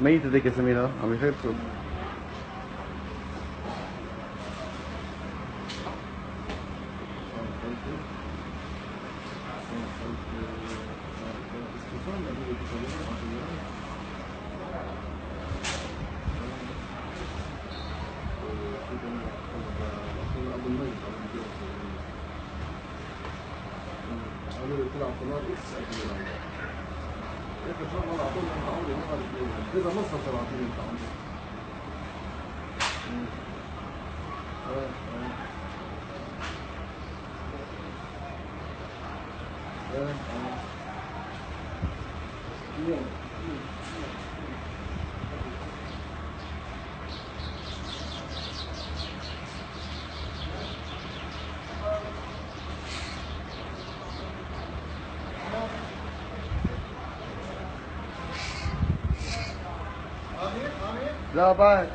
ميتة ديك يا سميرة عم يخربشوا. إذا مصر 30 أنت عندك. لا باي.